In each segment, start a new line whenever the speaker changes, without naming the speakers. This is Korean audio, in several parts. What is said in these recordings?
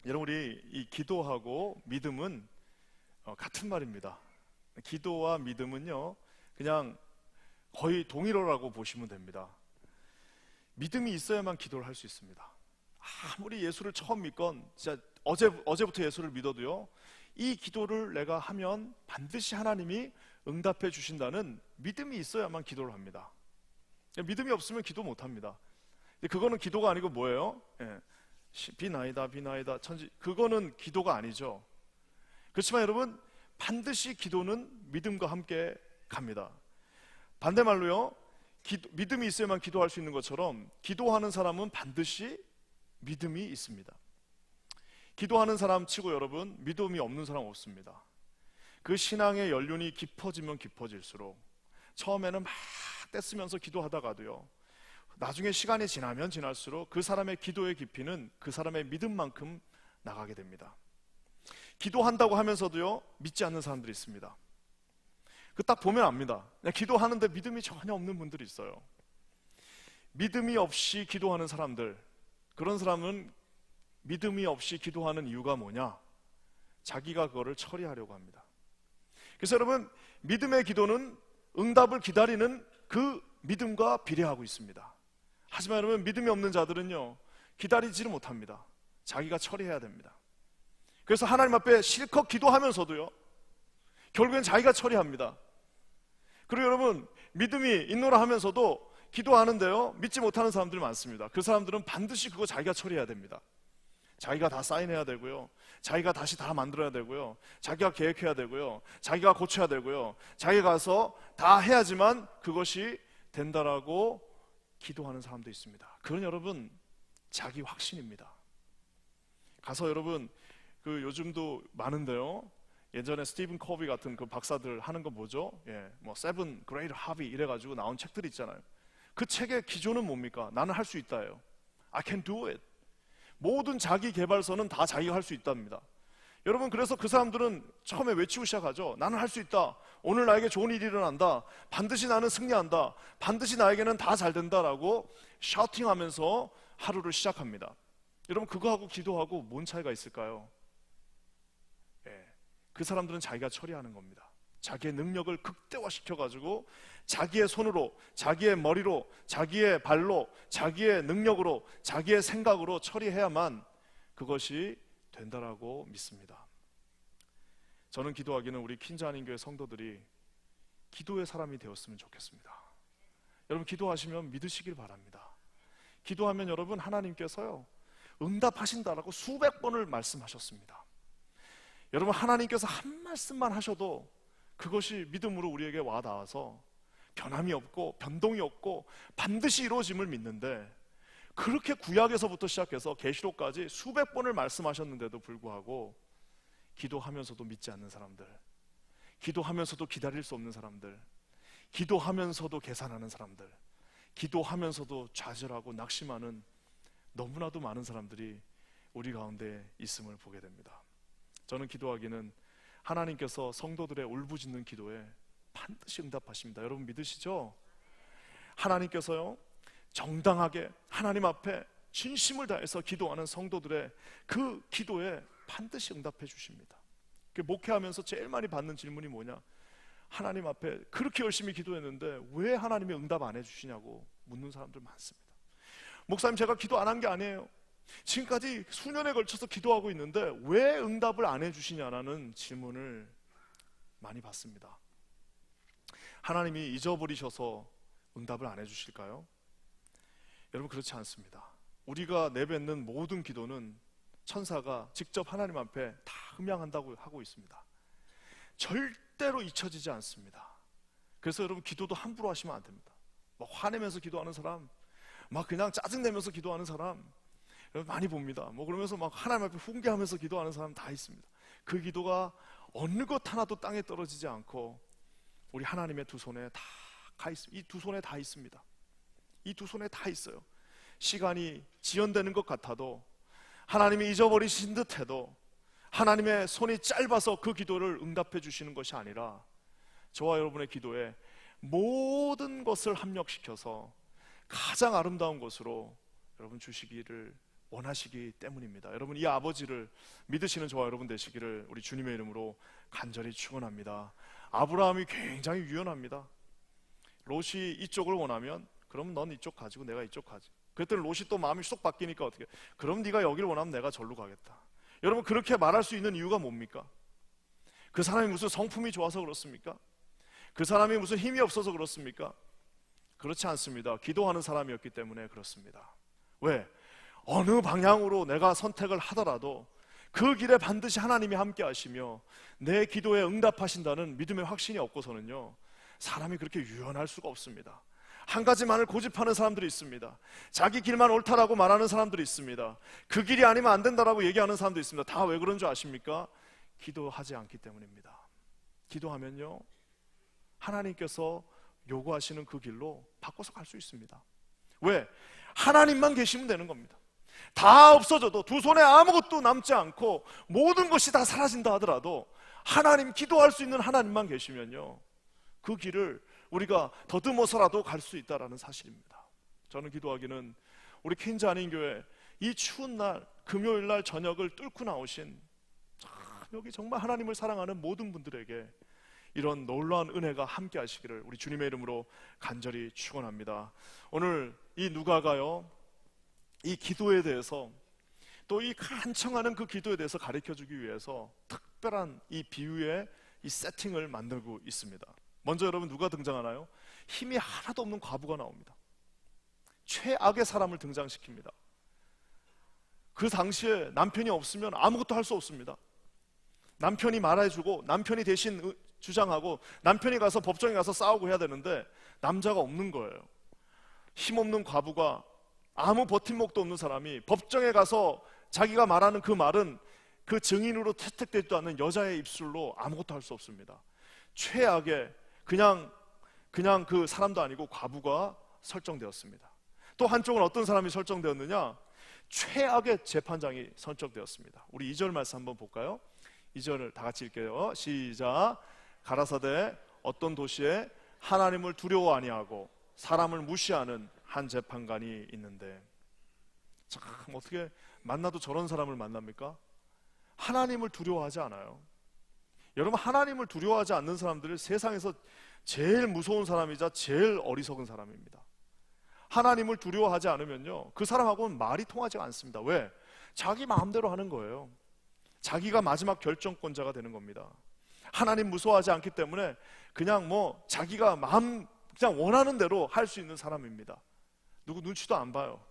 여러분, 우리 이 기도하고 믿음은 같은 말입니다. 기도와 믿음은요, 그냥 거의 동일어라고 보시면 됩니다. 믿음이 있어야만 기도를 할 수 있습니다. 아무리 예수를 처음 믿건, 진짜 어제부터 예수를 믿어도요, 이 기도를 내가 하면 반드시 하나님이 응답해 주신다는 믿음이 있어야만 기도를 합니다. 믿음이 없으면 기도 못 합니다. 그거는 기도가 아니고 뭐예요? 비나이다 비나이다 천지, 그거는 기도가 아니죠. 그렇지만 여러분, 반드시 기도는 믿음과 함께 갑니다. 반대말로요, 믿음이 있어야만 기도할 수 있는 것처럼 기도하는 사람은 반드시 믿음이 있습니다. 기도하는 사람 치고 여러분, 믿음이 없는 사람 없습니다. 그 신앙의 연륜이 깊어지면 깊어질수록 처음에는 막 떼쓰면서 기도하다가도요, 나중에 시간이 지나면 지날수록 그 사람의 기도의 깊이는 그 사람의 믿음만큼 나가게 됩니다. 기도한다고 하면서도요, 믿지 않는 사람들이 있습니다. 그 딱 보면 압니다. 그냥 기도하는데 믿음이 전혀 없는 분들이 있어요. 믿음이 없이 기도하는 사람들, 그런 사람은 믿음이 없이 기도하는 이유가 뭐냐? 자기가 그거를 처리하려고 합니다. 그래서 여러분, 믿음의 기도는 응답을 기다리는 그 믿음과 비례하고 있습니다. 하지만 여러분, 믿음이 없는 자들은요, 기다리지를 못합니다. 자기가 처리해야 됩니다. 그래서 하나님 앞에 실컷 기도하면서도요, 결국엔 자기가 처리합니다. 그리고 여러분, 믿음이 있노라 하면서도 기도하는데요, 믿지 못하는 사람들이 많습니다. 그 사람들은 반드시 그거 자기가 처리해야 됩니다. 자기가 다 사인해야 되고요, 자기가 다시 다 만들어야 되고요, 자기가 계획해야 되고요, 자기가 고쳐야 되고요, 자기가 가서 다 해야지만 그것이 된다라고 기도하는 사람도 있습니다. 그건 여러분, 자기 확신입니다. 가서 여러분, 그 요즘도 많은데요, 예전에 스티븐 코비 같은 그 박사들 하는 거 뭐죠? 뭐 세븐 그레이트 하비 이래가지고 나온 책들이 있잖아요. 그 책의 기조는 뭡니까? 나는 할 수 있다예요. I can do it. 모든 자기 개발서는 다 자기가 할 수 있답니다. 여러분, 그래서 그 사람들은 처음에 외치고 시작하죠. 나는 할 수 있다. 오늘 나에게 좋은 일이 일어난다. 반드시 나는 승리한다. 반드시 나에게는 다 잘 된다라고 샤우팅하면서 하루를 시작합니다. 여러분, 그거하고 기도하고 뭔 차이가 있을까요? 그 사람들은 자기가 처리하는 겁니다. 자기의 능력을 극대화시켜가지고 자기의 손으로, 자기의 머리로, 자기의 발로, 자기의 능력으로, 자기의 생각으로 처리해야만 그것이 된다라고 믿습니다. 저는 기도하기는 우리 퀸즈한인교회 성도들이 기도의 사람이 되었으면 좋겠습니다. 여러분, 기도하시면 믿으시길 바랍니다. 기도하면 여러분, 하나님께서요, 응답하신다라고 수백 번을 말씀하셨습니다. 여러분, 하나님께서 한 말씀만 하셔도 그것이 믿음으로 우리에게 와 닿아서 변함이 없고 변동이 없고 반드시 이루어짐을 믿는데, 그렇게 구약에서부터 시작해서 계시록까지 수백 번을 말씀하셨는데도 불구하고 기도하면서도 믿지 않는 사람들, 기도하면서도 기다릴 수 없는 사람들, 기도하면서도 계산하는 사람들, 기도하면서도 좌절하고 낙심하는 너무나도 많은 사람들이 우리 가운데 있음을 보게 됩니다. 저는 기도하기는 하나님께서 성도들의 울부짖는 기도에 반드시 응답하십니다. 여러분, 믿으시죠? 하나님께서요, 정당하게 하나님 앞에 진심을 다해서 기도하는 성도들의 그 기도에 반드시 응답해 주십니다. 목회하면서 제일 많이 받는 질문이 뭐냐? 하나님 앞에 그렇게 열심히 기도했는데 왜 하나님이 응답 안 해주시냐고 묻는 사람들 많습니다. 목사님, 제가 기도 안 한 게 아니에요. 지금까지 수년에 걸쳐서 기도하고 있는데 왜 응답을 안 해주시냐라는 질문을 많이 받습니다. 하나님이 잊어버리셔서 응답을 안 해주실까요? 여러분, 그렇지 않습니다. 우리가 내뱉는 모든 기도는 천사가 직접 하나님 앞에 다 흠양한다고 하고 있습니다. 절대로 잊혀지지 않습니다. 그래서 여러분, 기도도 함부로 하시면 안 됩니다. 막 화내면서 기도하는 사람, 막 그냥 짜증내면서 기도하는 사람 많이 봅니다. 뭐 그러면서 막 하나님 앞에 훈계하면서 기도하는 사람 다 있습니다. 그 기도가 어느 것 하나도 땅에 떨어지지 않고 우리 하나님의 두 손에 다 가 있습니다. 이 두 손에 다 있습니다. 이 두 손에 다 있어요. 시간이 지연되는 것 같아도, 하나님이 잊어버리신 듯 해도 하나님의 손이 짧아서 그 기도를 응답해 주시는 것이 아니라 저와 여러분의 기도에 모든 것을 합력시켜서 가장 아름다운 것으로 여러분 주시기를 원하시기 때문입니다. 여러분, 이 아버지를 믿으시는 저와 여러분 되시기를 우리 주님의 이름으로 간절히 축원합니다. 아브라함이 굉장히 유연합니다. 롯이 이쪽을 원하면 그럼 넌 이쪽 가지고 내가 이쪽 가지. 그랬더니 롯이 또 마음이 쏙 바뀌니까 어떻게? 그럼 네가 여기를 원하면 내가 절로 가겠다. 여러분, 그렇게 말할 수 있는 이유가 뭡니까? 그 사람이 무슨 성품이 좋아서 그렇습니까? 그 사람이 무슨 힘이 없어서 그렇습니까? 그렇지 않습니다. 기도하는 사람이었기 때문에 그렇습니다. 왜? 어느 방향으로 내가 선택을 하더라도 그 길에 반드시 하나님이 함께 하시며 내 기도에 응답하신다는 믿음의 확신이 없고서는요, 사람이 그렇게 유연할 수가 없습니다. 한 가지만을 고집하는 사람들이 있습니다. 자기 길만 옳다라고 말하는 사람들이 있습니다. 그 길이 아니면 안 된다라고 얘기하는 사람도 있습니다. 다 왜 그런 줄 아십니까? 기도하지 않기 때문입니다. 기도하면요, 하나님께서 요구하시는 그 길로 바꿔서 갈 수 있습니다. 왜? 하나님만 계시면 되는 겁니다. 다 없어져도 두 손에 아무것도 남지 않고 모든 것이 다 사라진다 하더라도 하나님, 기도할 수 있는 하나님만 계시면요, 그 길을 우리가 더듬어서라도 갈 수 있다는 사실입니다. 저는 기도하기는 우리 퀸즈 한인교회 이 추운 날 금요일 날 저녁을 뚫고 나오신 여기 정말 하나님을 사랑하는 모든 분들에게 이런 놀라운 은혜가 함께 하시기를 우리 주님의 이름으로 간절히 축원합니다. 오늘 이 누가가요, 이 기도에 대해서 또 이 간청하는 그 기도에 대해서 가르쳐주기 위해서 특별한 이 비유의 이 세팅을 만들고 있습니다. 먼저 여러분, 누가 등장하나요? 힘이 하나도 없는 과부가 나옵니다. 최악의 사람을 등장시킵니다. 그 당시에 남편이 없으면 아무것도 할 수 없습니다. 남편이 말해주고 남편이 대신 주장하고 남편이 가서 법정에 가서 싸우고 해야 되는데 남자가 없는 거예요. 힘없는 과부가, 아무 버팀목도 없는 사람이 법정에 가서 자기가 말하는 그 말은 그 증인으로 채택되지도 않는 여자의 입술로 아무것도 할 수 없습니다. 최악의 그냥 그 사람도 아니고 과부가 설정되었습니다. 또 한쪽은 어떤 사람이 설정되었느냐? 최악의 재판장이 선정되었습니다. 우리 2절 말씀 한번 볼까요? 2절을 다 같이 읽게요. 시작. 가라사대 어떤 도시에 하나님을 두려워 아니하고 사람을 무시하는 한 재판관이 있는데, 참 어떻게 만나도 저런 사람을 만납니까? 하나님을 두려워하지 않아요. 여러분, 하나님을 두려워하지 않는 사람들은 세상에서 제일 무서운 사람이자 제일 어리석은 사람입니다. 하나님을 두려워하지 않으면요, 그 사람하고는 말이 통하지 않습니다. 왜? 자기 마음대로 하는 거예요. 자기가 마지막 결정권자가 되는 겁니다. 하나님 무서워하지 않기 때문에 그냥 자기가 마음 그냥 원하는 대로 할 수 있는 사람입니다. 누구 눈치도 안 봐요.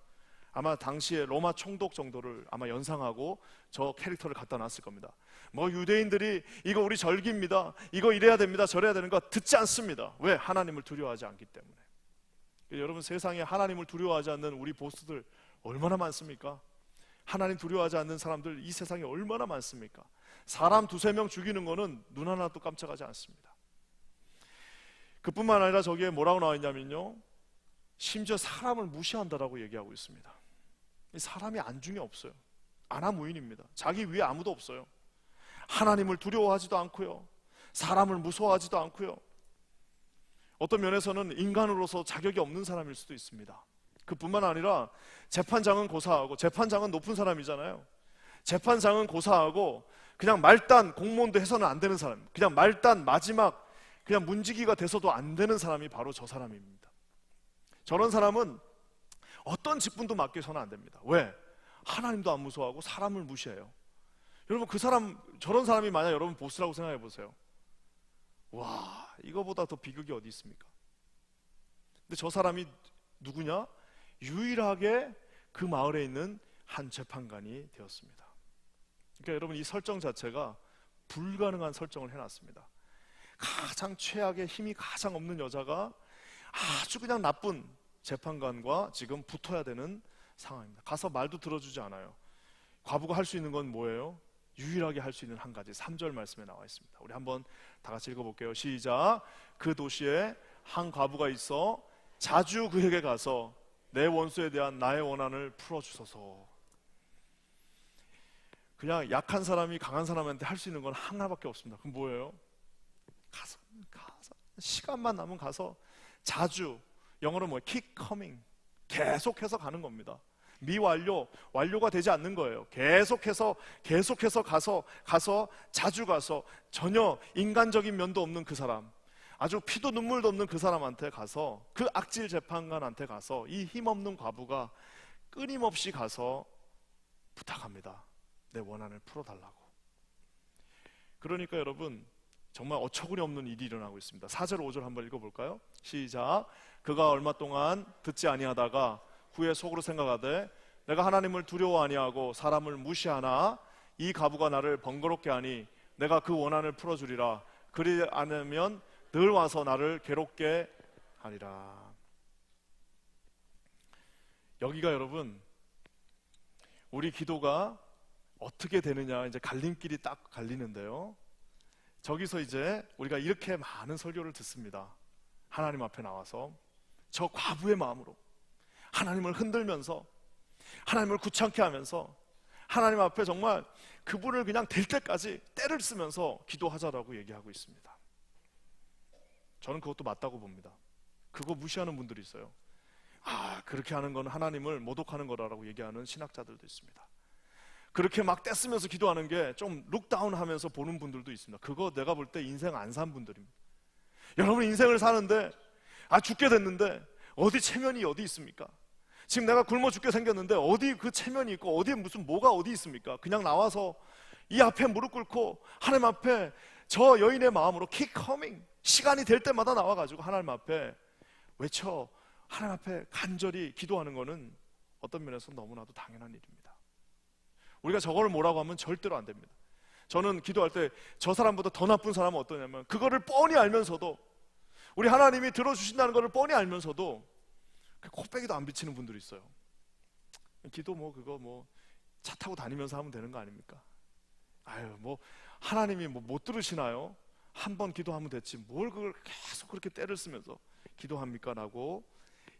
아마 당시에 로마 총독 정도를 아마 연상하고 저 캐릭터를 갖다 놨을 겁니다. 유대인들이 이거 우리 절기입니다, 이거 이래야 됩니다, 저래야 되는 거 듣지 않습니다. 왜? 하나님을 두려워하지 않기 때문에. 여러분, 세상에 하나님을 두려워하지 않는 우리 보스들 얼마나 많습니까? 하나님 두려워하지 않는 사람들 이 세상에 얼마나 많습니까? 사람 두세 명 죽이는 거는 눈 하나도 깜짝하지 않습니다. 그뿐만 아니라 저기에 뭐라고 나와 있냐면요, 심지어 사람을 무시한다라고 얘기하고 있습니다. 사람이 안중에 없어요. 아나무인입니다. 자기 위에 아무도 없어요. 하나님을 두려워하지도 않고요, 사람을 무서워하지도 않고요, 어떤 면에서는 인간으로서 자격이 없는 사람일 수도 있습니다. 그뿐만 아니라 재판장은 고사하고, 재판장은 높은 사람이잖아요. 재판장은 고사하고 그냥 말단 공무원도 해서는 안 되는 사람, 그냥 말단 마지막 그냥 문지기가 돼서도 안 되는 사람이 바로 저 사람입니다. 저런 사람은 어떤 직분도 맡겨서는 안 됩니다. 왜? 하나님도 안 무서워하고 사람을 무시해요. 여러분, 저런 사람이 만약 여러분 보스라고 생각해 보세요. 와, 이거보다 더 비극이 어디 있습니까? 근데 저 사람이 누구냐? 유일하게 그 마을에 있는 한 재판관이 되었습니다. 그러니까 여러분, 이 설정 자체가 불가능한 설정을 해놨습니다. 가장 최악의 힘이 가장 없는 여자가 아주 그냥 나쁜 재판관과 지금 붙어야 되는 상황입니다. 가서 말도 들어주지 않아요. 과부가 할 수 있는 건 뭐예요? 유일하게 할 수 있는 한 가지, 3절 말씀에 나와 있습니다. 우리 한번 다 같이 읽어볼게요. 시작. 그 도시에 한 과부가 있어 자주 그에게 가서 내 원수에 대한 나의 원한을 풀어주소서. 그냥 약한 사람이 강한 사람한테 할 수 있는 건 하나밖에 없습니다. 그럼 뭐예요? 가서 시간만 남으면 가서 자주, 영어로 keep coming, 계속해서 가는 겁니다. 미완료, 완료가 되지 않는 거예요. 계속해서 가서 자주 가서 전혀 인간적인 면도 없는 그 사람, 아주 피도 눈물도 없는 그 사람한테 가서, 그 악질 재판관한테 가서 이 힘없는 과부가 끊임없이 가서 부탁합니다. 내 원한을 풀어달라고. 그러니까 여러분, 정말 어처구니 없는 일이 일어나고 있습니다. 4절 5절 한번 읽어볼까요? 시작. 그가 얼마 동안 듣지 아니하다가 후에 속으로 생각하되 내가 하나님을 두려워 아니하고 사람을 무시하나 이 과부가 나를 번거롭게 하니 내가 그 원한을 풀어주리라. 그리 않으면 늘 와서 나를 괴롭게 하리라. 여기가 여러분, 우리 기도가 어떻게 되느냐, 이제 갈림길이 딱 갈리는데요. 저기서 이제 우리가 이렇게 많은 설교를 듣습니다. 하나님 앞에 나와서 저 과부의 마음으로 하나님을 흔들면서, 하나님을 귀찮게 하면서, 하나님 앞에 정말 그분을 그냥 될 때까지 때를 쓰면서 기도하자라고 얘기하고 있습니다. 저는 그것도 맞다고 봅니다. 그거 무시하는 분들이 있어요. 그렇게 하는 건 하나님을 모독하는 거라고 얘기하는 신학자들도 있습니다. 그렇게 막 떼쓰면서 기도하는 게 좀 룩다운 하면서 보는 분들도 있습니다. 그거 내가 볼 때 인생 안 산 분들입니다. 여러분, 인생을 사는데 죽게 됐는데 어디 체면이 어디 있습니까? 지금 내가 굶어 죽게 생겼는데 어디 그 체면이 있고 어디 무슨 뭐가 어디 있습니까? 그냥 나와서 이 앞에 무릎 꿇고 하나님 앞에 저 여인의 마음으로 keep coming, 시간이 될 때마다 나와가지고 하나님 앞에 외쳐 하나님 앞에 간절히 기도하는 거는 어떤 면에서 너무나도 당연한 일입니다. 우리가 저거를 뭐라고 하면 절대로 안 됩니다. 저는 기도할 때 저 사람보다 더 나쁜 사람은 어떠냐면, 그거를 뻔히 알면서도, 우리 하나님이 들어주신다는 것을 뻔히 알면서도 코빼기도 안 비치는 분들이 있어요. 기도 그거 차 타고 다니면서 하면 되는 거 아닙니까? 하나님이 못 들으시나요? 한 번 기도하면 됐지 뭘 그걸 계속 그렇게 때를 쓰면서 기도합니까? 라고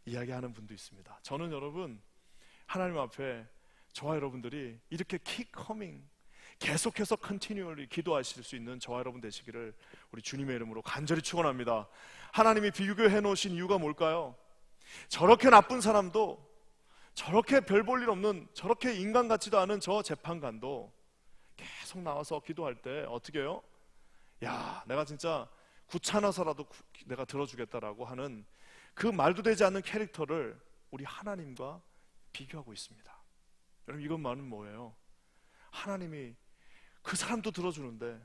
이야기하는 분도 있습니다. 저는 여러분, 하나님 앞에 저와 여러분들이 이렇게 keep coming, 계속해서 continually 기도하실 수 있는 저와 여러분 되시기를 우리 주님의 이름으로 간절히 축원합니다. 하나님이 비교해 놓으신 이유가 뭘까요? 저렇게 나쁜 사람도, 저렇게 별 볼 일 없는, 저렇게 인간 같지도 않은 저 재판관도 계속 나와서 기도할 때 어떻게 해요? 내가 진짜 귀찮아서라도 내가 들어주겠다라고 하는 그 말도 되지 않는 캐릭터를 우리 하나님과 비교하고 있습니다. 여러분, 이것만은 뭐예요? 하나님이 그 사람도 들어주는데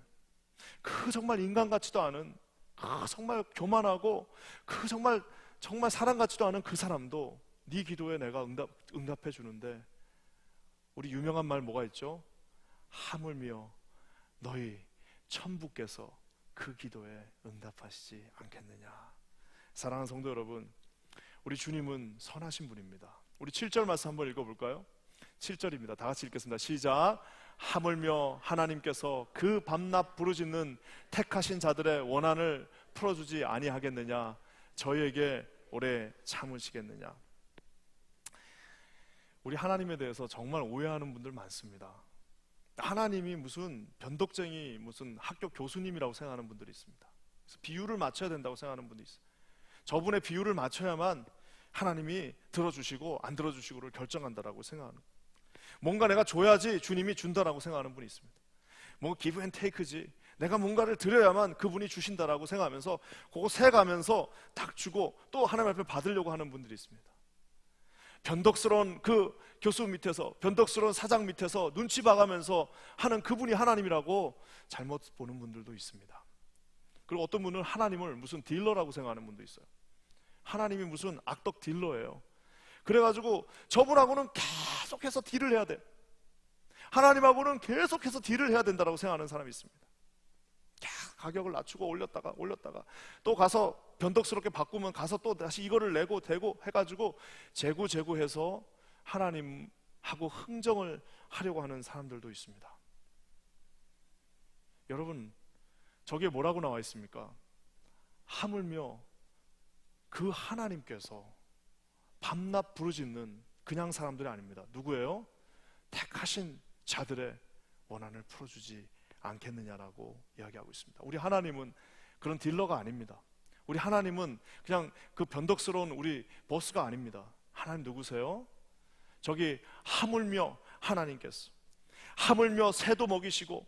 그 정말 인간 같지도 않은, 그 정말 교만하고 그 정말 사람 같지도 않은 그 사람도 네 기도에 내가 응답해 주는데, 우리 유명한 말 뭐가 있죠? 하물며 너희 천부께서 그 기도에 응답하시지 않겠느냐. 사랑하는 성도 여러분, 우리 주님은 선하신 분입니다. 우리 7절 말씀 한번 읽어볼까요? 7절입니다. 다 같이 읽겠습니다. 시작. 하물며 하나님께서 그 밤낮 부르짖는 택하신 자들의 원한을 풀어주지 아니하겠느냐. 저희에게 오래 참으시겠느냐. 우리 하나님에 대해서 정말 오해하는 분들 많습니다. 하나님이 무슨 변덕쟁이, 무슨 학교 교수님이라고 생각하는 분들이 있습니다. 그래서 비율을 맞춰야 된다고 생각하는 분들이 있어요. 저분의 비율을 맞춰야만 하나님이 들어주시고 안 들어주시고를 결정한다라고 생각하는 거예요. 뭔가 내가 줘야지 주님이 준다라고 생각하는 분이 있습니다. give and take지, 내가 뭔가를 드려야만 그분이 주신다라고 생각하면서 그거 세가면서 딱 주고 또 하나님 앞에 받으려고 하는 분들이 있습니다. 변덕스러운 그 교수 밑에서, 변덕스러운 사장 밑에서 눈치 봐가면서 하는 그분이 하나님이라고 잘못 보는 분들도 있습니다. 그리고 어떤 분은 하나님을 무슨 딜러라고 생각하는 분도 있어요. 하나님이 무슨 악덕 딜러예요. 그래가지고 저분하고는 계속해서 딜을 해야 돼. 하나님하고는 계속해서 딜을 해야 된다고 생각하는 사람이 있습니다. 가격을 낮추고 올렸다가 또 가서 변덕스럽게 바꾸면 가서 또 다시 이거를 내고 대고 해가지고 재고해서 하나님하고 흥정을 하려고 하는 사람들도 있습니다. 여러분, 저게 뭐라고 나와 있습니까? 하물며 그 하나님께서 밤낮 부르짖는 그냥 사람들이 아닙니다. 누구예요? 택하신 자들의 원한을 풀어주지 않겠느냐라고 이야기하고 있습니다. 우리 하나님은 그런 딜러가 아닙니다. 우리 하나님은 그냥 그 변덕스러운 우리 보스가 아닙니다. 하나님 누구세요? 저기 하물며 하나님께서, 하물며 새도 먹이시고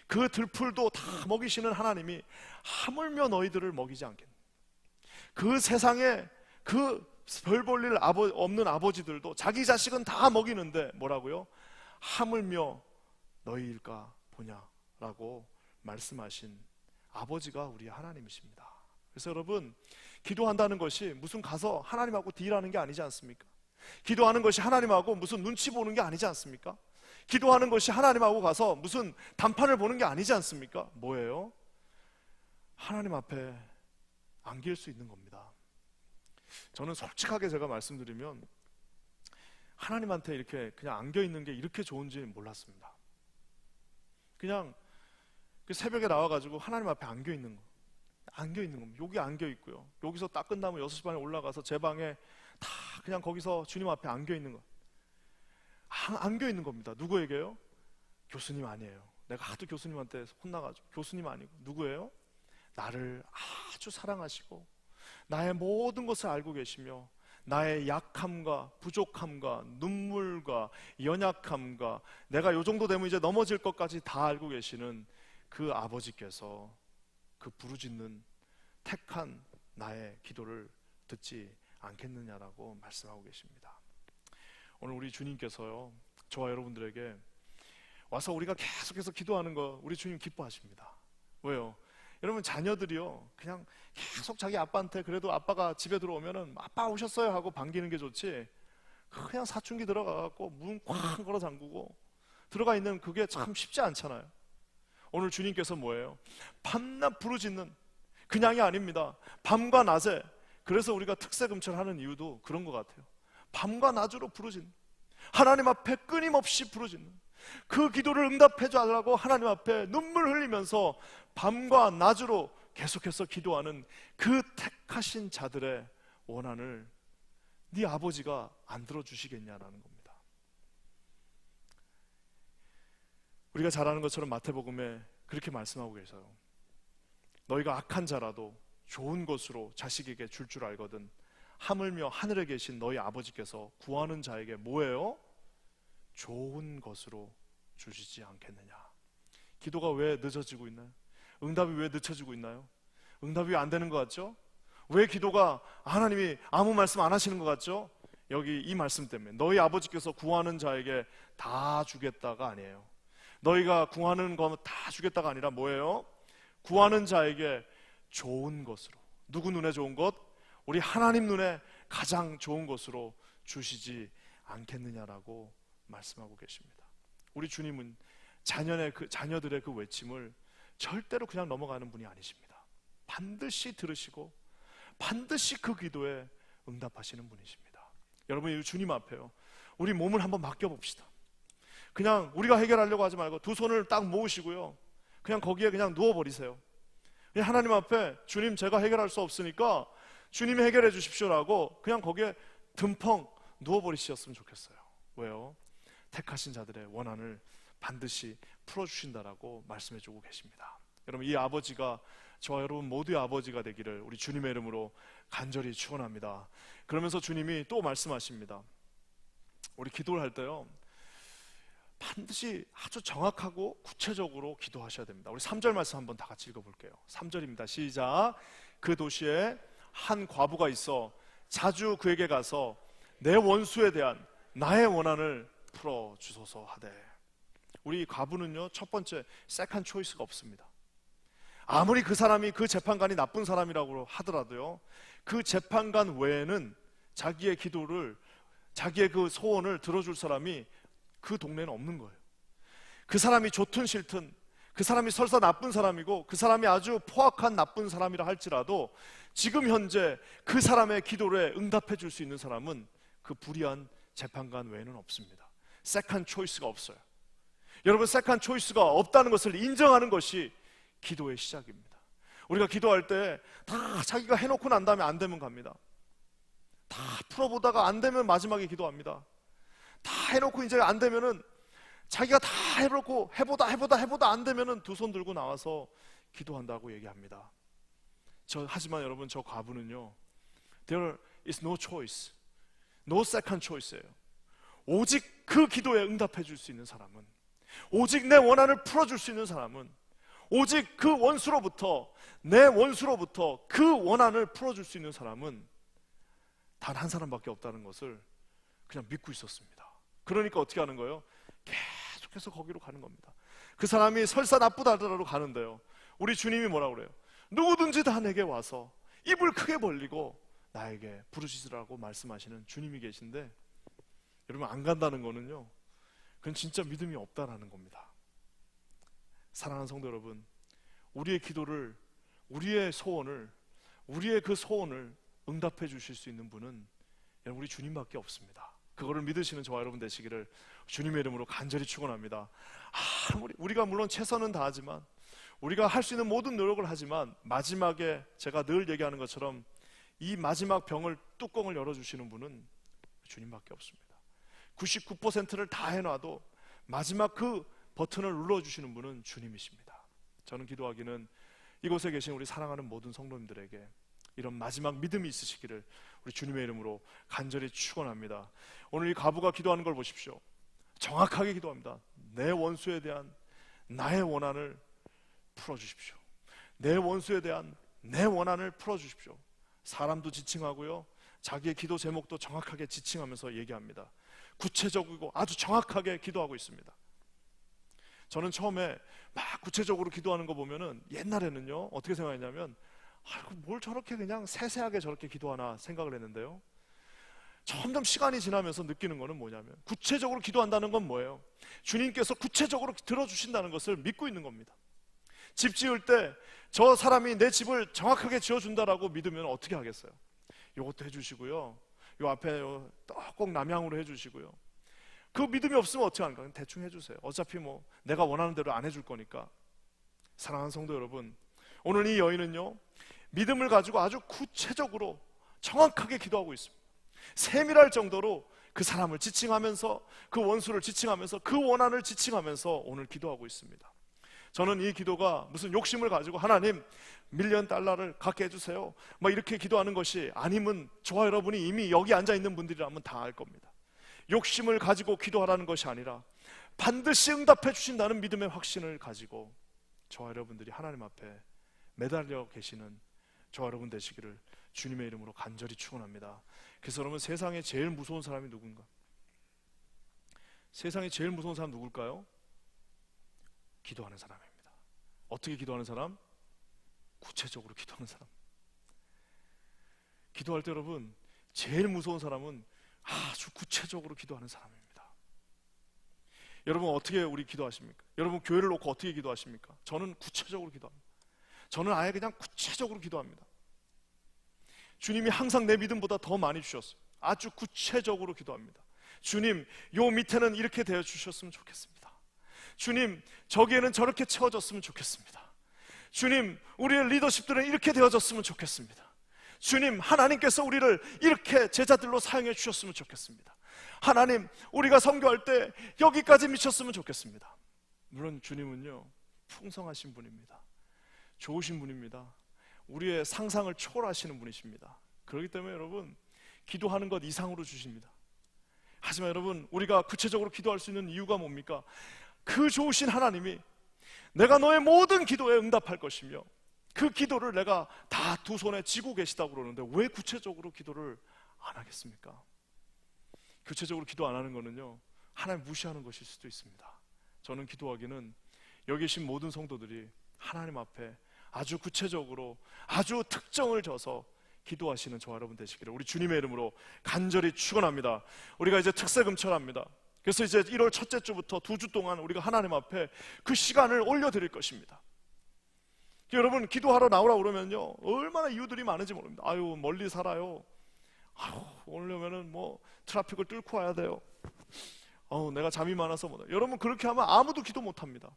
그 들풀도 다 먹이시는 하나님이 하물며 너희들을 먹이지 않겠느냐. 그 세상에 그 별 볼 일 없는 아버지들도 자기 자식은 다 먹이는데 뭐라고요? 하물며 너희일까 보냐라고 말씀하신 아버지가 우리 하나님이십니다. 그래서 여러분, 기도한다는 것이 무슨 가서 하나님하고 딜하는 게 아니지 않습니까? 기도하는 것이 하나님하고 무슨 눈치 보는 게 아니지 않습니까? 기도하는 것이 하나님하고 가서 무슨 단판을 보는 게 아니지 않습니까? 뭐예요? 하나님 앞에 안길 수 있는 겁니다. 저는 솔직하게 제가 말씀드리면 하나님한테 이렇게 그냥 안겨 있는 게 이렇게 좋은지 몰랐습니다. 그냥 그 새벽에 나와가지고 하나님 앞에 안겨 있는 거, 안겨 있는 겁니다. 여기 안겨 있고요, 여기서 딱 끝나면 6시 반에 올라가서 제 방에 다 그냥 거기서 주님 앞에 안겨 있는 거, 안겨 있는 겁니다. 누구에게요? 교수님 아니에요. 내가 하도 교수님한테 혼나가지고. 교수님 아니고 누구예요? 나를 아주 사랑하시고 나의 모든 것을 알고 계시며 나의 약함과 부족함과 눈물과 연약함과 내가 요 정도 되면 이제 넘어질 것까지 다 알고 계시는 그 아버지께서 그 부르짖는 택한 나의 기도를 듣지 않겠느냐라고 말씀하고 계십니다. 오늘 우리 주님께서요, 저와 여러분들에게 와서 우리가 계속해서 기도하는 거 우리 주님 기뻐하십니다. 왜요? 여러분, 자녀들이요 그냥 계속 자기 아빠한테, 그래도 아빠가 집에 들어오면은 아빠 오셨어요 하고 반기는 게 좋지, 그냥 사춘기 들어가갖고 문 쾅 걸어 잠그고 들어가 있는 그게 참 쉽지 않잖아요. 오늘 주님께서 뭐예요? 밤낮 부르짖는, 그냥이 아닙니다. 밤과 낮에. 그래서 우리가 특세금철하는 이유도 그런 것 같아요. 밤과 낮으로 부르짖는, 하나님 앞에 끊임없이 부르짖는, 그 기도를 응답해 달라고 하나님 앞에 눈물 흘리면서 밤과 낮으로 계속해서 기도하는 그 택하신 자들의 원한을 네 아버지가 안 들어주시겠냐라는 겁니다. 우리가 잘 아는 것처럼 마태복음에 그렇게 말씀하고 계세요. 너희가 악한 자라도 좋은 것으로 자식에게 줄 줄 알거든 하물며 하늘에 계신 너희 아버지께서 구하는 자에게 뭐예요? 좋은 것으로 주시지 않겠느냐. 기도가 왜 늦어지고 있나요? 응답이 왜 늦춰지고 있나요? 응답이 안 되는 것 같죠? 왜 기도가 하나님이 아무 말씀 안 하시는 것 같죠? 여기 이 말씀 때문에 너희 아버지께서 구하는 자에게 다 주겠다가 아니에요. 너희가 구하는 거 다 주겠다가 아니라 뭐예요? 구하는 자에게 좋은 것으로, 누구 눈에 좋은 것? 우리 하나님 눈에 가장 좋은 것으로 주시지 않겠느냐라고 말씀하고 계십니다. 우리 주님은 자녀들의 그 외침을 절대로 그냥 넘어가는 분이 아니십니다. 반드시 들으시고 반드시 그 기도에 응답하시는 분이십니다. 여러분, 이 주님 앞에요, 우리 몸을 한번 맡겨봅시다. 그냥 우리가 해결하려고 하지 말고 두 손을 딱 모으시고요, 그냥 거기에 그냥 누워버리세요. 그냥 하나님 앞에 주님, 제가 해결할 수 없으니까 주님이 해결해 주십시오라고 그냥 거기에 듬펑 누워버리셨으면 좋겠어요. 왜요? 택하신 자들의 원한을 반드시 풀어주신다라고 말씀해주고 계십니다. 여러분, 이 아버지가 저와 여러분 모두의 아버지가 되기를 우리 주님의 이름으로 간절히 축원합니다. 그러면서 주님이 또 말씀하십니다. 우리 기도를 할 때요, 반드시 아주 정확하고 구체적으로 기도하셔야 됩니다. 우리 3절 말씀 한번 다 같이 읽어볼게요. 3절입니다. 시작. 그 도시에 한 과부가 있어 자주 그에게 가서 내 원수에 대한 나의 원한을 풀어주소서 하되. 우리 과부는요, 첫 번째 세컨드 초이스가 없습니다. 아무리 그 사람이, 그 재판관이 나쁜 사람이라고 하더라도요, 그 재판관 외에는 자기의 기도를, 자기의 그 소원을 들어줄 사람이 그 동네는 없는 거예요. 그 사람이 좋든 싫든, 그 사람이 설사 나쁜 사람이고 그 사람이 아주 포악한 나쁜 사람이라 할지라도 지금 현재 그 사람의 기도에 응답해 줄 수 있는 사람은 그 불의한 재판관 외에는 없습니다. 세컨드 초이스가 없어요. 여러분, 세컨드 초이스가 없다는 것을 인정하는 것이 기도의 시작입니다. 우리가 기도할 때 다 자기가 해놓고 난 다음에 안 되면 갑니다. 다 풀어보다가 안 되면 마지막에 기도합니다. 다 해놓고 이제 안 되면은, 자기가 다 해놓고 해보다 안 되면은 두 손 들고 나와서 기도한다고 얘기합니다. 하지만 여러분, 저 과부는요, there is no choice, no second choice예요. 오직 그 기도에 응답해 줄 수 있는 사람은, 오직 내 원한을 풀어줄 수 있는 사람은, 오직 그 원수로부터, 내 원수로부터 그 원한을 풀어줄 수 있는 사람은 단 한 사람밖에 없다는 것을 그냥 믿고 있었습니다. 그러니까 어떻게 하는 거예요? 계속해서 거기로 가는 겁니다. 그 사람이 설사 나쁘다 하더라도 가는데요, 우리 주님이 뭐라고 그래요? 누구든지 다 내게 와서 입을 크게 벌리고 나에게 부르짖으라고 말씀하시는 주님이 계신데, 여러분 안 간다는 거는요, 그건 진짜 믿음이 없다라는 겁니다. 사랑하는 성도 여러분, 우리의 기도를, 우리의 소원을, 우리의 그 소원을 응답해 주실 수 있는 분은 우리 주님밖에 없습니다. 그거를 믿으시는 저와 여러분 되시기를 주님의 이름으로 간절히 축원합니다. 우리가 물론 최선은 다하지만, 우리가 할 수 있는 모든 노력을 하지만, 마지막에 제가 늘 얘기하는 것처럼 이 마지막 병을, 뚜껑을 열어주시는 분은 주님밖에 없습니다. 99%를 다 해놔도 마지막 그 버튼을 눌러주시는 분은 주님이십니다. 저는 기도하기는 이곳에 계신 우리 사랑하는 모든 성도님들에게 이런 마지막 믿음이 있으시기를 우리 주님의 이름으로 간절히 축원합니다. 오늘 이 과부가 기도하는 걸 보십시오. 정확하게 기도합니다. 내 원수에 대한 나의 원한을 풀어주십시오. 내 원수에 대한 내 원한을 풀어주십시오. 사람도 지칭하고요, 자기의 기도 제목도 정확하게 지칭하면서 얘기합니다. 구체적이고 아주 정확하게 기도하고 있습니다. 저는 처음에 막 구체적으로 기도하는 거 보면은, 옛날에는요 어떻게 생각했냐면, 뭘 저렇게 그냥 세세하게 저렇게 기도하나 생각을 했는데요, 점점 시간이 지나면서 느끼는 거는 뭐냐면, 구체적으로 기도한다는 건 뭐예요? 주님께서 구체적으로 들어주신다는 것을 믿고 있는 겁니다. 집 지을 때 저 사람이 내 집을 정확하게 지어준다라고 믿으면 어떻게 하겠어요? 요것도 해주시고요, 요 앞에 꼭 남향으로 해주시고요. 그 믿음이 없으면 어떻게 하는가? 대충 해주세요. 어차피 뭐 내가 원하는 대로 안 해줄 거니까. 사랑하는 성도 여러분, 오늘 이 여인은요 믿음을 가지고 아주 구체적으로 정확하게 기도하고 있습니다. 세밀할 정도로 그 사람을 지칭하면서, 그 원수를 지칭하면서, 그 원한을 지칭하면서 오늘 기도하고 있습니다. 저는 이 기도가 무슨 욕심을 가지고 하나님 $1,000,000 달러를 갖게 해주세요 막 이렇게 기도하는 것이 아니면, 저와 여러분이 이미 여기 앉아있는 분들이라면 다 알 겁니다. 욕심을 가지고 기도하라는 것이 아니라 반드시 응답해 주신다는 믿음의 확신을 가지고 저와 여러분들이 하나님 앞에 매달려 계시는 저와 여러분 되시기를 주님의 이름으로 간절히 축원합니다. 그래서 여러분, 세상에 제일 무서운 사람이 누군가? 세상에 제일 무서운 사람 누굴까요? 기도하는 사람입니다. 어떻게 기도하는 사람? 구체적으로 기도하는 사람. 기도할 때 여러분, 제일 무서운 사람은 아주 구체적으로 기도하는 사람입니다. 여러분 어떻게 우리 기도하십니까? 여러분 교회를 놓고 어떻게 기도하십니까? 저는 구체적으로 기도합니다. 저는 아예 그냥 구체적으로 기도합니다. 주님이 항상 내 믿음보다 더 많이 주셨어요. 아주 구체적으로 기도합니다. 주님, 요 밑에는 이렇게 되어 주셨으면 좋겠습니다. 주님, 저기에는 저렇게 채워졌으면 좋겠습니다. 주님, 우리의 리더십들은 이렇게 되어졌으면 좋겠습니다. 주님, 하나님께서 우리를 이렇게 제자들로 사용해 주셨으면 좋겠습니다. 하나님, 우리가 선교할 때 여기까지 미쳤으면 좋겠습니다. 물론 주님은요 풍성하신 분입니다. 좋으신 분입니다. 우리의 상상을 초월하시는 분이십니다. 그렇기 때문에 여러분, 기도하는 것 이상으로 주십니다. 하지만 여러분, 우리가 구체적으로 기도할 수 있는 이유가 뭡니까? 그 좋으신 하나님이 내가 너의 모든 기도에 응답할 것이며, 그 기도를 내가 다 두 손에 쥐고 계시다고 그러는데 왜 구체적으로 기도를 안 하겠습니까? 구체적으로 기도 안 하는 거는요 하나님 무시하는 것일 수도 있습니다. 저는 기도하기는 여기 계신 모든 성도들이 하나님 앞에 아주 구체적으로, 아주 특정을 져서 기도하시는 저와 여러분 되시기를 우리 주님의 이름으로 간절히 축원합니다. 우리가 이제 특세 금철합니다. 그래서 이제 1월 첫째 주부터 2주 동안 우리가 하나님 앞에 그 시간을 올려드릴 것입니다. 여러분, 기도하러 나오라고 그러면요 얼마나 이유들이 많은지 모릅니다. 아유, 멀리 살아요. 아유, 오려면은 뭐 트래픽을 뚫고 와야 돼요. 내가 잠이 많아서 못해. 여러분, 그렇게 하면 아무도 기도 못합니다.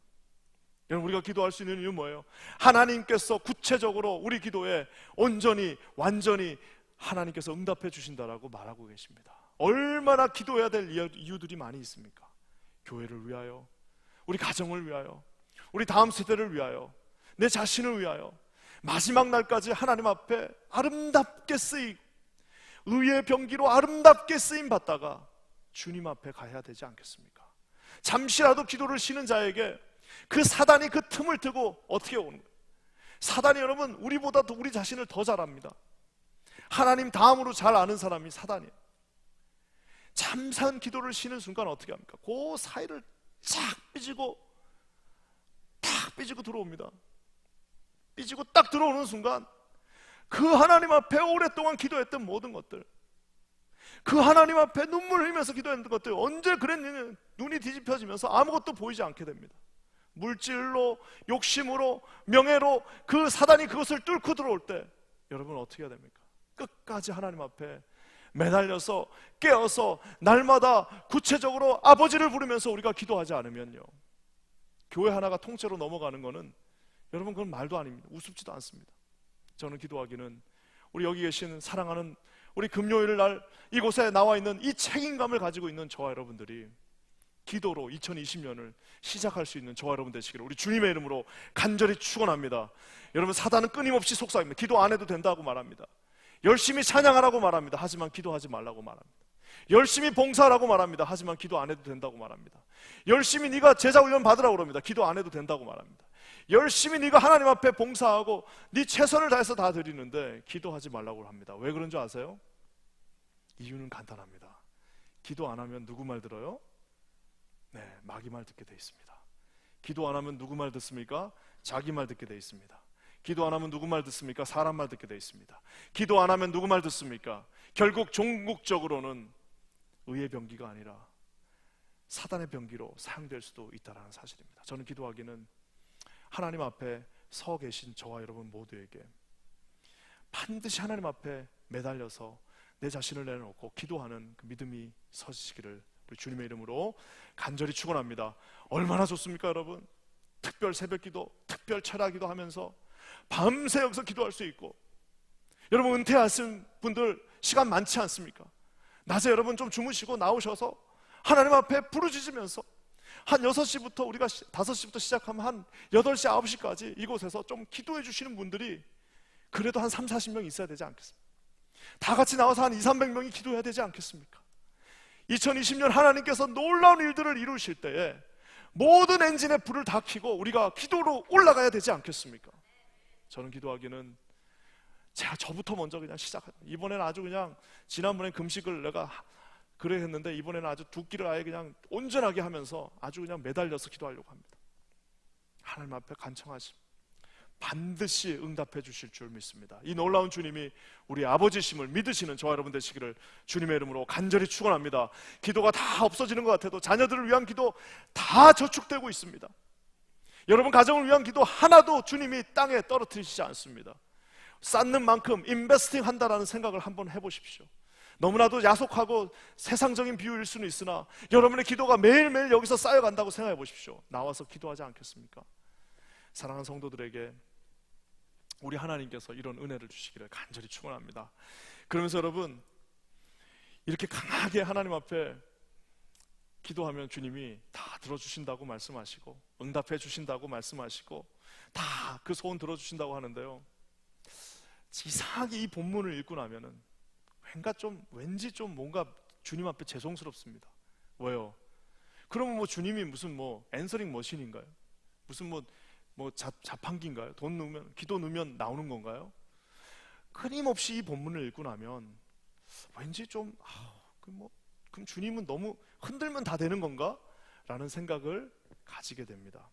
여러분, 우리가 기도할 수 있는 이유는 뭐예요? 하나님께서 구체적으로 우리 기도에 온전히 완전히 하나님께서 응답해 주신다라고 말하고 계십니다. 얼마나 기도해야 될 이유들이 많이 있습니까? 교회를 위하여, 우리 가정을 위하여, 우리 다음 세대를 위하여, 내 자신을 위하여, 마지막 날까지 하나님 앞에 아름답게 쓰이고 의의 병기로 아름답게 쓰임 받다가 주님 앞에 가야 되지 않겠습니까? 잠시라도 기도를 쉬는 자에게 그 사단이 그 틈을 트고 어떻게 오는 거예요? 사단이 여러분 우리보다 더 우리 자신을 더 잘 압니다. 하나님 다음으로 잘 아는 사람이 사단이에요. 잠깐 기도를 쉬는 순간 어떻게 합니까? 그 사이를 쫙 삐지고 탁 삐지고 들어옵니다. 삐지고 딱 들어오는 순간 그 하나님 앞에 오랫동안 기도했던 모든 것들, 그 하나님 앞에 눈물 흘리면서 기도했던 것들 언제 그랬느냐 눈이 뒤집혀지면서 아무것도 보이지 않게 됩니다. 물질로, 욕심으로, 명예로 그 사단이 그것을 뚫고 들어올 때 여러분 어떻게 해야 됩니까? 끝까지 하나님 앞에 매달려서 깨어서 날마다 구체적으로 아버지를 부르면서 우리가 기도하지 않으면요, 교회 하나가 통째로 넘어가는 거는 여러분 그건 말도 아닙니다. 우습지도 않습니다. 저는 기도하기는 우리 여기 계신 사랑하는 우리 금요일 날 이곳에 나와 있는 이 책임감을 가지고 있는 저와 여러분들이 기도로 2020년을 시작할 수 있는 저와 여러분 되시기를 우리 주님의 이름으로 간절히 축원합니다. 여러분 사단은 끊임없이 속삭입니다. 기도 안 해도 된다고 말합니다. 열심히 찬양하라고 말합니다. 하지만 기도하지 말라고 말합니다. 열심히 봉사하라고 말합니다. 하지만 기도 안 해도 된다고 말합니다. 열심히 네가 제자훈련 받으라고 그럽니다. 기도 안 해도 된다고 말합니다. 열심히 네가 하나님 앞에 봉사하고 네 최선을 다해서 다 드리는데 기도하지 말라고 합니다. 왜 그런 줄 아세요? 이유는 간단합니다. 기도 안 하면 누구 말 들어요? 네, 마귀 말 듣게 돼 있습니다. 기도 안 하면 누구 말 듣습니까? 자기 말 듣게 돼 있습니다. 기도 안 하면 누구 말 듣습니까? 사람 말 듣게 돼 있습니다. 기도 안 하면 누구 말 듣습니까? 결국 종국적으로는 의의 병기가 아니라 사단의 병기로 사용될 수도 있다는 사실입니다. 저는 기도하기는 하나님 앞에 서 계신 저와 여러분 모두에게 반드시 하나님 앞에 매달려서 내 자신을 내려놓고 기도하는 그 믿음이 서지시기를 우리 주님의 이름으로 간절히 축원합니다. 얼마나 좋습니까 여러분? 특별 새벽기도, 특별 철야기도 하면서 밤새 여기서 기도할 수 있고, 여러분 은퇴하신 분들 시간 많지 않습니까? 낮에 여러분 좀 주무시고 나오셔서 하나님 앞에 부르짖으면서 한 6시부터 우리가 5시부터 시작하면 한 8시, 9시까지 이곳에서 좀 기도해 주시는 분들이 그래도 한 3, 40명 있어야 되지 않겠습니까? 다 같이 나와서 한 2, 300명이 기도해야 되지 않겠습니까? 2020년 하나님께서 놀라운 일들을 이루실 때에 모든 엔진의 불을 다 켜고 우리가 기도로 올라가야 되지 않겠습니까? 저는 기도하기는 저부터 먼저 그냥 이번에는 아주 그냥 지난번엔 금식을 내가 그래 했는데 이번에는 아주 두 끼를 아예 그냥 온전하게 하면서 아주 그냥 매달려서 기도하려고 합니다. 하나님 앞에 간청하심 반드시 응답해 주실 줄 믿습니다. 이 놀라운 주님이 우리 아버지심을 믿으시는 저와 여러분 되시기를 주님의 이름으로 간절히 축원합니다. 기도가 다 없어지는 것 같아도 자녀들을 위한 기도 다 저축되고 있습니다. 여러분 가정을 위한 기도 하나도 주님이 땅에 떨어뜨리시지 않습니다. 쌓는 만큼 인베스팅 한다라는 생각을 한번 해보십시오. 너무나도 야속하고 세상적인 비유일 수는 있으나 여러분의 기도가 매일매일 여기서 쌓여간다고 생각해 보십시오. 나와서 기도하지 않겠습니까? 사랑하는 성도들에게 우리 하나님께서 이런 은혜를 주시기를 간절히 축원합니다. 그러면서 여러분 이렇게 강하게 하나님 앞에 기도하면 주님이 다 들어주신다고 말씀하시고 응답해 주신다고 말씀하시고 다 그 소원 들어주신다고 하는데요, 이상하게 이 본문을 읽고 나면은 왠지 좀 뭔가 주님 앞에 죄송스럽습니다. 왜요? 그러면 뭐 주님이 무슨 뭐 앤서링 머신인가요? 무슨 뭐 자판기인가요? 돈 넣으면 기도 넣으면 나오는 건가요? 끊임없이 이 본문을 읽고 나면 왠지 좀 그럼 주님은 너무 흔들면 다 되는 건가? 라는 생각을 가지게 됩니다.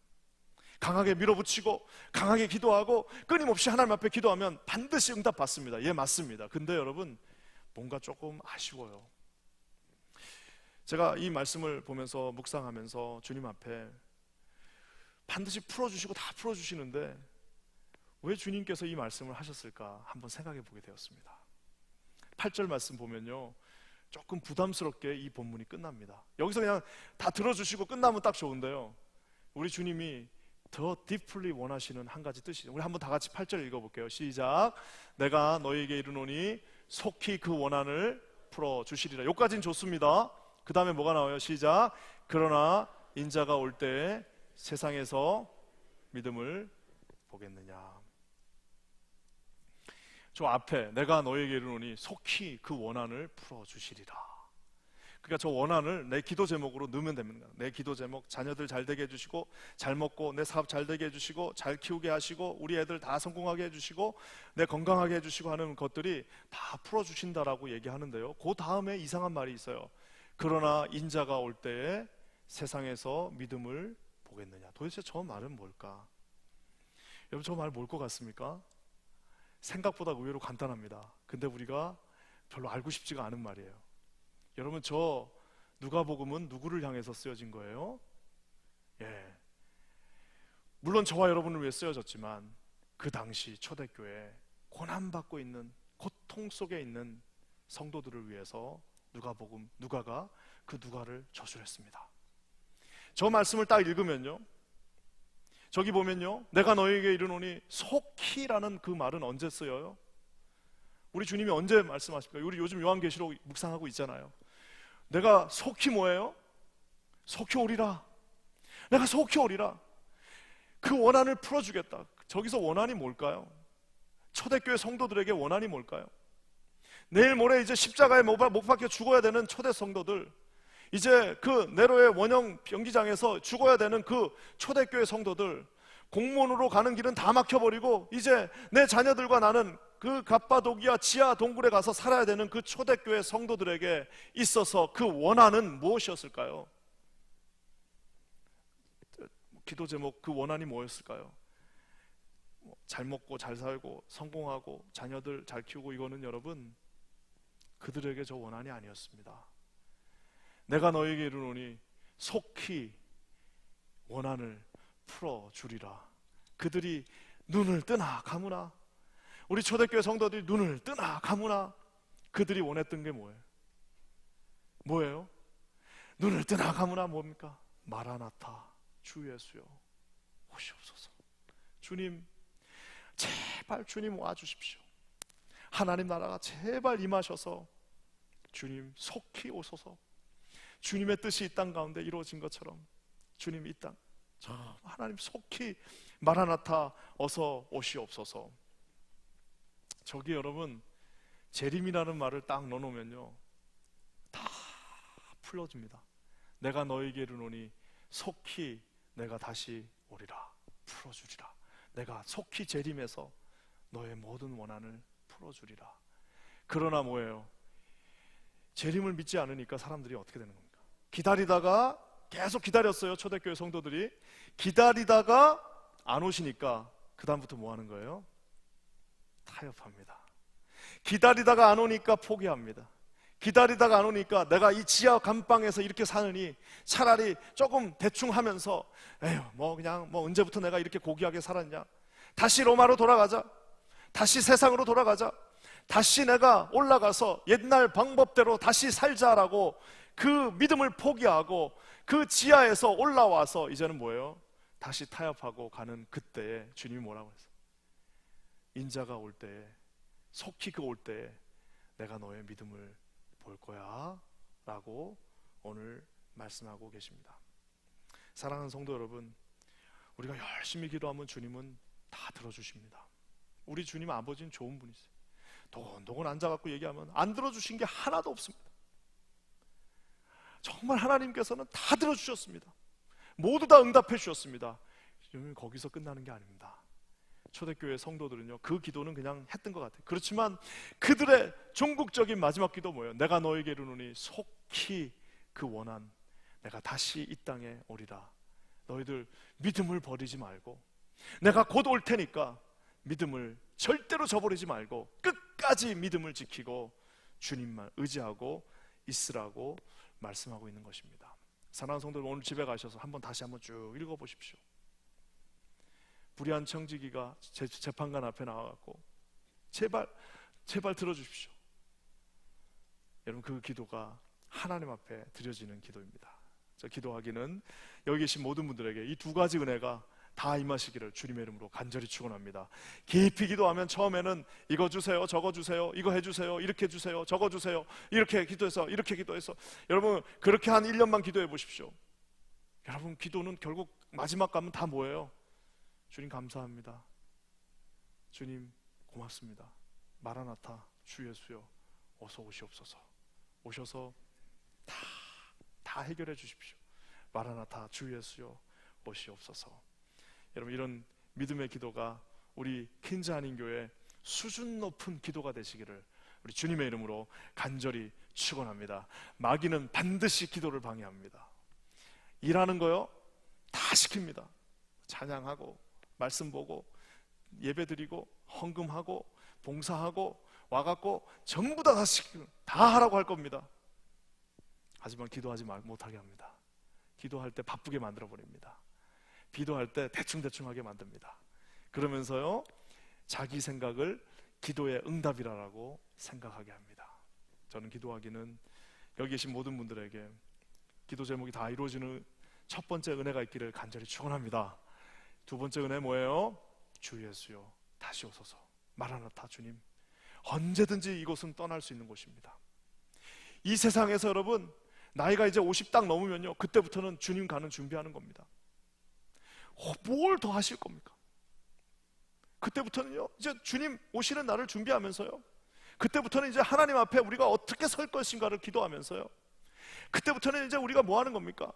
강하게 밀어붙이고 강하게 기도하고 끊임없이 하나님 앞에 기도하면 반드시 응답받습니다. 예, 맞습니다. 근데 여러분 뭔가 조금 아쉬워요. 제가 이 말씀을 보면서 묵상하면서 주님 앞에 반드시 풀어주시고 다 풀어주시는데 왜 주님께서 이 말씀을 하셨을까 한번 생각해 보게 되었습니다. 8절 말씀 보면요, 조금 부담스럽게 이 본문이 끝납니다. 여기서 그냥 다 들어주시고 끝나면 딱 좋은데요, 우리 주님이 더 딥플리 원하시는 한 가지 뜻이, 우리 한번 다 같이 8절 읽어볼게요. 시작. 내가 너희에게 이르노니 속히 그 원한을 풀어주시리라. 여기까지는 좋습니다. 그 다음에 뭐가 나와요? 시작. 그러나 인자가 올 때 세상에서 믿음을 보겠느냐. 저 앞에 내가 너희에게 이르노니 속히 그 원한을 풀어주시리라. 그러니까 저 원한을 내 기도 제목으로 넣으면 됩니다. 내 기도 제목, 자녀들 잘 되게 해주시고, 잘 먹고, 내 사업 잘 되게 해주시고, 잘 키우게 하시고, 우리 애들 다 성공하게 해주시고, 내 건강하게 해주시고 하는 것들이 다 풀어주신다라고 얘기하는데요, 그 다음에 이상한 말이 있어요. 그러나 인자가 올 때에 세상에서 믿음을 보겠느냐. 도대체 저 말은 뭘까? 여러분, 저 말 뭘 것 같습니까? 생각보다 의외로 간단합니다. 근데 우리가 별로 알고 싶지가 않은 말이에요. 여러분, 저 누가복음은 누구를 향해서 쓰여진 거예요? 예, 물론 저와 여러분을 위해 쓰여졌지만 그 당시 초대교회 고난받고 있는, 고통 속에 있는 성도들을 위해서 누가가 그 누가를 저술했습니다. 저 말씀을 딱 읽으면요, 저기 보면요, 내가 너에게 이르노니 속히라는 그 말은 언제 쓰여요? 우리 주님이 언제 말씀하십니까? 우리 요즘 요한계시록 묵상하고 있잖아요. 내가 속히 뭐예요? 속히 오리라. 내가 속히 오리라. 그 원한을 풀어주겠다. 저기서 원한이 뭘까요? 초대교회 성도들에게 원한이 뭘까요? 내일 모레 이제 십자가에 못 박혀 죽어야 되는 초대 성도들, 이제 그 네로의 원형 병기장에서 죽어야 되는 그 초대교회 성도들, 공문으로 가는 길은 다 막혀버리고 이제 내 자녀들과 나는 그 갑바도기아 지하 동굴에 가서 살아야 되는 그 초대교회 성도들에게 있어서 그 원한은 무엇이었을까요? 기도 제목, 그 원한이 뭐였을까요? 잘 먹고 잘 살고 성공하고 자녀들 잘 키우고, 이거는 여러분 그들에게 저 원한이 아니었습니다. 내가 너에게 이르노니 속히 원한을 풀어주리라. 그들이 눈을 뜨나 감으나, 우리 초대교회 성도들이 눈을 뜨나 감으나 그들이 원했던 게 뭐예요? 눈을 뜨나 감으나 뭡니까? 마라나타, 주 예수여 오시옵소서. 주님, 제발 주님 와주십시오. 하나님 나라가 제발 임하셔서 주님 속히 오소서. 주님의 뜻이 이 땅 가운데 이루어진 것처럼 주님 이 땅, 하나님 속히 마라나타 어서 오시옵소서. 저기 여러분, 재림이라는 말을 딱 넣어놓으면요 다 풀어집니다. 내가 너에게 이르노니 속히 내가 다시 오리라. 풀어주리라. 내가 속히 재림해서 너의 모든 원한을 풀어주리라. 그러나 뭐예요? 재림을 믿지 않으니까 사람들이 어떻게 되는 겁니까? 기다리다가, 계속 기다렸어요. 초대교회 성도들이 기다리다가 안 오시니까 그 다음부터 뭐 하는 거예요? 타협합니다. 기다리다가 안 오니까 포기합니다. 기다리다가 안 오니까 내가 이 지하 감방에서 이렇게 사느니 차라리 조금 대충 하면서 에휴 뭐 그냥 뭐 언제부터 내가 이렇게 고귀하게 살았냐, 다시 로마로 돌아가자, 다시 세상으로 돌아가자, 다시 내가 올라가서 옛날 방법대로 다시 살자라고 그 믿음을 포기하고 그 지하에서 올라와서 이제는 뭐예요? 다시 타협하고 가는 그때에 주님이 뭐라고 했어요? 인자가 올 때에, 속히 그 올 때에 내가 너의 믿음을 볼 거야 라고 오늘 말씀하고 계십니다. 사랑하는 성도 여러분, 우리가 열심히 기도하면 주님은 다 들어주십니다. 우리 주님 아버지는 좋은 분이세요. 도곤도곤 앉아갖고 얘기하면 안 들어주신 게 하나도 없습니다. 정말 하나님께서는 다 들어주셨습니다. 모두 다 응답해 주셨습니다. 거기서 끝나는 게 아닙니다. 초대교회 성도들은요, 그 기도는 그냥 했던 것 같아요. 그렇지만 그들의 종국적인 마지막 기도 뭐예요? 내가 너에게 이르노니 속히 그 원한, 내가 다시 이 땅에 오리라. 너희들 믿음을 버리지 말고, 내가 곧 올 테니까 믿음을 절대로 저버리지 말고 끝까지 믿음을 지키고 주님만 의지하고 있으라고 말씀하고 있는 것입니다. 사랑하는 성도들, 오늘 집에 가셔서 다시 한번 쭉 읽어보십시오. 불의한 청지기가 재판관 앞에 나와갖고 제발 들어주십시오. 여러분, 그 기도가 하나님 앞에 드려지는 기도입니다. 저 기도하기는 여기 계신 모든 분들에게 이 두 가지 은혜가 다 임하시기를 주님의 이름으로 간절히 축원합니다. 깊이 기도하면 처음에는 이거 주세요, 저거 주세요, 이거 해주세요, 이렇게 주세요, 저거 주세요, 이렇게 기도해서 여러분 그렇게 한 1년만 기도해 보십시오. 여러분, 기도는 결국 마지막 가면 다 뭐예요? 주님 감사합니다, 주님 고맙습니다, 마라나타 주 예수여 어서 오시옵소서. 오셔서 다 다 해결해 주십시오. 마라나타 주 예수여 오시옵소서. 여러분, 이런 믿음의 기도가 우리 퀸즈 한인교회 수준 높은 기도가 되시기를 우리 주님의 이름으로 간절히 축원합니다. 마귀는 반드시 기도를 방해합니다. 일하는 거요 다 시킵니다. 찬양하고 말씀 보고 예배드리고 헌금하고 봉사하고 와갖고 전부 다 시키고 다 하라고 할 겁니다. 하지만 기도하지 못하게 합니다. 기도할 때 바쁘게 만들어 버립니다. 기도할 때 대충대충 하게 만듭니다. 그러면서요 자기 생각을 기도의 응답이라고 생각하게 합니다. 저는 기도하기는 여기 계신 모든 분들에게 기도 제목이 다 이루어지는 첫 번째 은혜가 있기를 간절히 축원합니다. 두 번째 은혜 뭐예요? 주 예수여 다시 오소서. 마라나타 주님, 언제든지 이곳은 떠날 수 있는 곳입니다. 이 세상에서 여러분 나이가 이제 50 딱 넘으면요 그때부터는 주님 가는 준비하는 겁니다. 뭘 더 하실 겁니까? 그때부터는요 이제 주님 오시는 날을 준비하면서요, 그때부터는 이제 하나님 앞에 우리가 어떻게 설 것인가를 기도하면서요, 그때부터는 이제 우리가 뭐 하는 겁니까?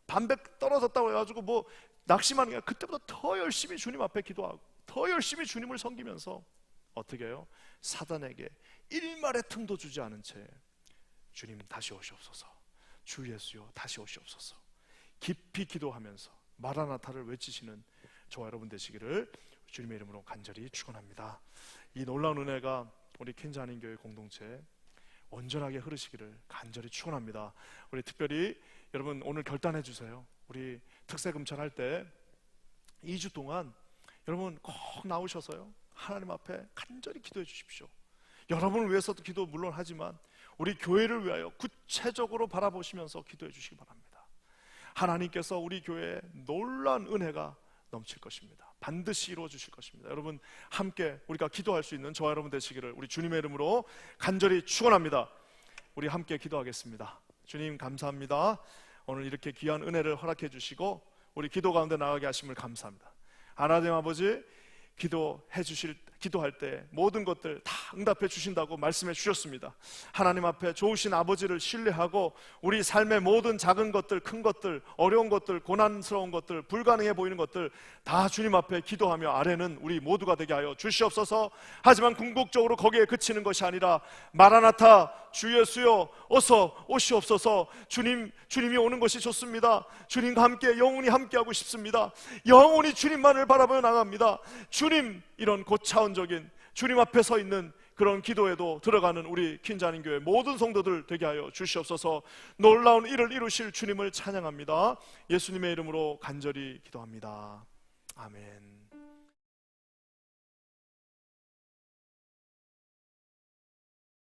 반백 떨어졌다고 해가지고 뭐 낙심하는 게 아니라 그때보다 더 열심히 주님 앞에 기도하고 더 열심히 주님을 섬기면서 어떻게 해요? 사단에게 일말의 틈도 주지 않은 채 주님 다시 오시옵소서, 주 예수여 다시 오시옵소서 깊이 기도하면서 마라나타를 외치시는 저와 여러분 되시기를 주님의 이름으로 간절히 축원합니다. 이 놀라운 은혜가 우리 퀸즈 한인교회 공동체에 온전하게 흐르시기를 간절히 축원합니다. 우리 특별히 여러분 오늘 결단해 주세요. 우리 특세 금찬할 때 2주 동안 여러분 꼭 나오셔서요 하나님 앞에 간절히 기도해 주십시오. 여러분을 위해서도 기도 물론 하지만 우리 교회를 위하여 구체적으로 바라보시면서 기도해 주시기 바랍니다. 하나님께서 우리 교회에 놀라운 은혜가 넘칠 것입니다. 반드시 이루어 주실 것입니다. 여러분 함께 우리가 기도할 수 있는 저와 여러분 되시기를 우리 주님의 이름으로 간절히 축원합니다. 우리 함께 기도하겠습니다. 주님 감사합니다. 오늘 이렇게 귀한 은혜를 허락해 주시고 우리 기도 가운데 나가게 하심을 감사합니다. 하나님 아버지, 기도할 때 모든 것들 다 응답해 주신다고 말씀해 주셨습니다. 하나님 앞에 좋으신 아버지를 신뢰하고 우리 삶의 모든 작은 것들, 큰 것들, 어려운 것들, 고난스러운 것들, 불가능해 보이는 것들 다 주님 앞에 기도하며 아뢰는 우리 모두가 되게 하여 주시옵소서. 하지만 궁극적으로 거기에 그치는 것이 아니라 마라나타 주 예수여 어서 오시옵소서. 주님이 오는 것이 좋습니다. 주님과 함께 영원히 함께하고 싶습니다. 영원히 주님만을 바라보며 나갑니다. 주님, 이런 고차원적인 주님 앞에 서 있는 그런 기도에도 들어가는 우리 퀸즈 한인교회 모든 성도들 되게 하여 주시옵소서. 놀라운 일을 이루실 주님을 찬양합니다. 예수님의 이름으로 간절히 기도합니다. 아멘.